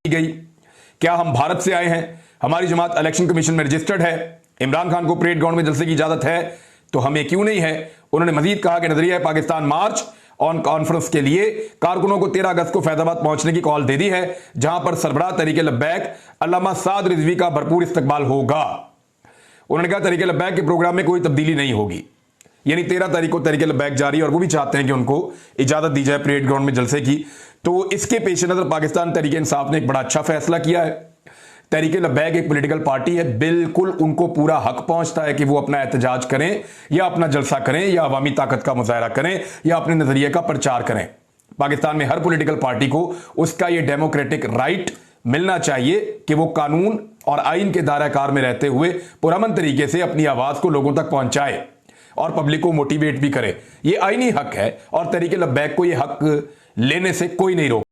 गई। क्या हम भारत से आए हैं? हमारी जमात इलेक्शन कमीशन में रजिस्टर्ड है। इमरान खान को परेड ग्राउंड में जलसे की इजाजत है तो हमें क्यों नहीं है? उन्होंने मजीद कहा कि नजरिया पाकिस्तान मार्च ऑन कॉन्फ्रेंस के लिए कारकुनों को 13 अगस्त को फैजाबाद पहुंचने की कॉल दे दी है, जहां पर सरबराह तहरीक लब्बैक अल्लामा साद रिजवी का भरपूर इस्तकबाल होगा। उन्होंने कहा तहरीक लब्बैक के प्रोग्राम में कोई तब्दीली नहीं होगी, यानी 13 तारीख को तहरीक लब्बैक जारी है और वो भी चाहते हैं कि उनको इजाजत दी जाए परेड ग्राउंड में जलसे की। तो इसके पेश नजर पाकिस्तान तहरीक इंसाफ ने एक बड़ा अच्छा फैसला किया है। तहरीक लब्बैक एक पॉलिटिकल पार्टी है, बिल्कुल उनको पूरा हक पहुंचता है कि वो अपना एहतजाज करें या अपना जलसा करें या अवामी ताकत का मुजाहरा करें या अपने नजरिए का प्रचार करें। पाकिस्तान में हर पॉलिटिकल पार्टी को उसका यह डेमोक्रेटिक राइट मिलना चाहिए कि वो कानून और आइन के दायरा-कार में रहते हुए पुरअमन तरीके से अपनी आवाज को लोगों तक पहुंचाए और पब्लिक को मोटिवेट भी करे। ये आईनी हक है और तहरीक लब्बैक को ये हक लेने से कोई नहीं रोक